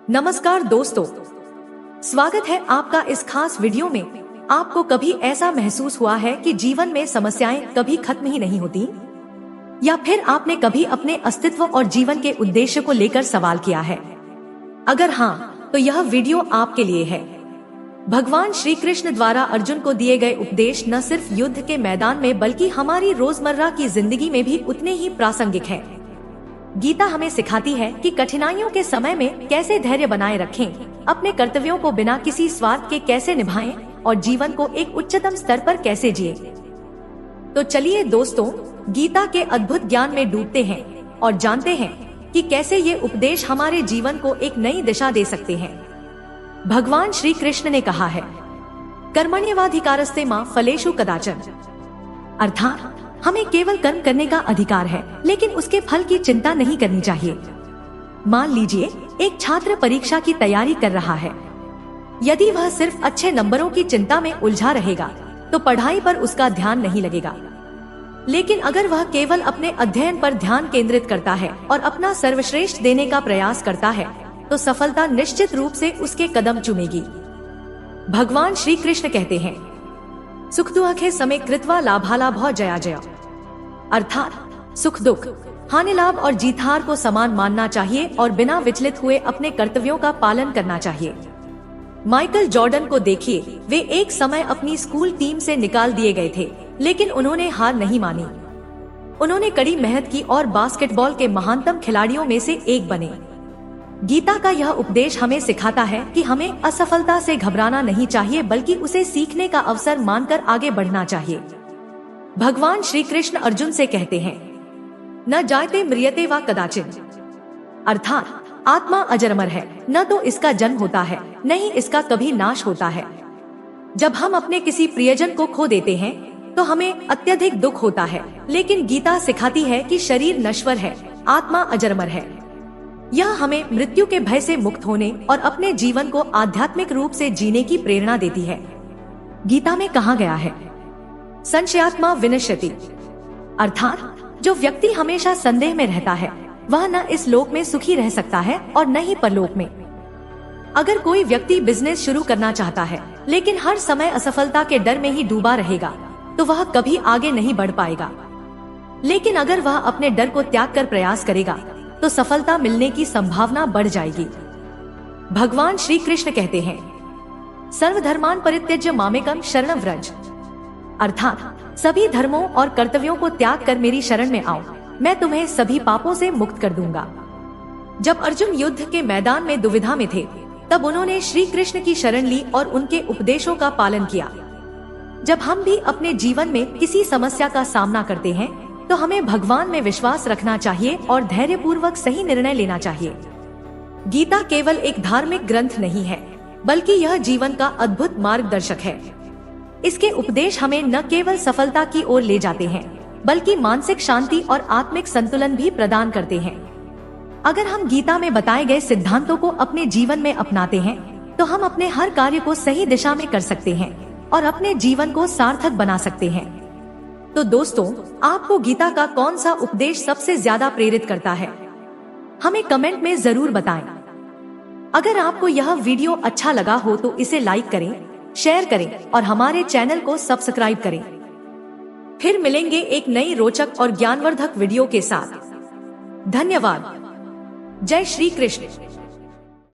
नमस्कार दोस्तों, स्वागत है आपका इस खास वीडियो में। आपको कभी ऐसा महसूस हुआ है कि जीवन में समस्याएं कभी खत्म ही नहीं होती? या फिर आपने कभी अपने अस्तित्व और जीवन के उद्देश्य को लेकर सवाल किया है? अगर हाँ, तो यह वीडियो आपके लिए है। भगवान श्री कृष्ण द्वारा अर्जुन को दिए गए उपदेश न सिर्फ युद्ध के मैदान में बल्कि हमारी रोजमर्रा की जिंदगी में भी उतने ही प्रासंगिक है। गीता हमें सिखाती है कि कठिनाइयों के समय में कैसे धैर्य बनाए रखें, अपने कर्तव्यों को बिना किसी स्वार्थ के कैसे निभाएं और जीवन को एक उच्चतम स्तर पर कैसे जिए। तो चलिए दोस्तों, गीता के अद्भुत ज्ञान में डूबते हैं और जानते हैं कि कैसे ये उपदेश हमारे जीवन को एक नई दिशा दे सकते हैं। भगवान श्री कृष्ण ने कहा है, कर्मण्येवाधिकारस्ते मा फलेषु कदाचन, अर्थात हमें केवल कर्म करने का अधिकार है, लेकिन उसके फल की चिंता नहीं करनी चाहिए। मान लीजिए एक छात्र परीक्षा की तैयारी कर रहा है। यदि वह सिर्फ अच्छे नंबरों की चिंता में उलझा रहेगा तो पढ़ाई पर उसका ध्यान नहीं लगेगा। लेकिन अगर वह केवल अपने अध्ययन पर ध्यान केंद्रित करता है और अपना सर्वश्रेष्ठ देने का प्रयास करता है तो सफलता निश्चित रूप से उसके कदम चूमेगी। भगवान श्री कृष्ण कहते हैं, सुख दुखे समे कृत्वा लाभालाभौ जया जया, अर्थात सुख दुख, हानि लाभ और जीत हार को समान मानना चाहिए और बिना विचलित हुए अपने कर्तव्यों का पालन करना चाहिए। माइकल जॉर्डन को देखिए, वे एक समय अपनी स्कूल टीम से निकाल दिए गए थे, लेकिन उन्होंने हार नहीं मानी। उन्होंने कड़ी मेहनत की और बास्केटबॉल के महानतम खिलाड़ियों में से एक बने। गीता का यह उपदेश हमें सिखाता है कि हमें असफलता से घबराना नहीं चाहिए, बल्कि उसे सीखने का अवसर मानकर आगे बढ़ना चाहिए। भगवान श्री कृष्ण अर्जुन से कहते हैं, न जायते म्रियते वा कदाचिन, अर्थात आत्मा अजरमर है, न तो इसका जन्म होता है न ही इसका कभी नाश होता है। जब हम अपने किसी प्रियजन को खो देते हैं तो हमें अत्यधिक दुख होता है, लेकिन गीता सिखाती है कि शरीर नश्वर है, आत्मा अजरमर है। यह हमें मृत्यु के भय से मुक्त होने और अपने जीवन को आध्यात्मिक रूप से जीने की प्रेरणा देती है। गीता में कहा गया है, संशयात्मा विनश्यति, अर्थात जो व्यक्ति हमेशा संदेह में रहता है वह न इस लोक में सुखी रह सकता है और न ही परलोक में। अगर कोई व्यक्ति बिजनेस शुरू करना चाहता है लेकिन हर समय असफलता के डर में ही डूबा रहेगा तो वह कभी आगे नहीं बढ़ पाएगा। लेकिन अगर वह अपने डर को त्याग कर प्रयास करेगा तो सफलता मिलने की संभावना बढ़ जाएगी। भगवान श्री कृष्ण कहते हैं, सर्वधर्मान परित्यज्य मामेकम शरणं व्रज, अर्थात सभी धर्मों और कर्तव्यों को त्याग कर मेरी शरण में आओ, मैं तुम्हें सभी पापों से मुक्त कर दूंगा। जब अर्जुन युद्ध के मैदान में दुविधा में थे तब उन्होंने श्री कृष्ण की शरण ली और उनके उपदेशों का पालन किया। जब हम भी अपने जीवन में किसी समस्या का सामना करते हैं तो हमें भगवान में विश्वास रखना चाहिए और धैर्य पूर्वक सही निर्णय लेना चाहिए। गीता केवल एक धार्मिक ग्रंथ नहीं है, बल्कि यह जीवन का अद्भुत मार्गदर्शक है। इसके उपदेश हमें न केवल सफलता की ओर ले जाते हैं, बल्कि मानसिक शांति और आत्मिक संतुलन भी प्रदान करते हैं। अगर हम गीता में बताए गए सिद्धांतों को अपने जीवन में अपनाते हैं तो हम अपने हर कार्य को सही दिशा में कर सकते हैं और अपने जीवन को सार्थक बना सकते हैं। तो दोस्तों, आपको गीता का कौन सा उपदेश सबसे ज्यादा प्रेरित करता है? हमें कमेंट में जरूर बताएं। अगर आपको यह वीडियो अच्छा लगा हो तो इसे लाइक करें, शेयर करें और हमारे चैनल को सब्सक्राइब करें। फिर मिलेंगे एक नई रोचक और ज्ञानवर्धक वीडियो के साथ। धन्यवाद। जय श्री कृष्ण।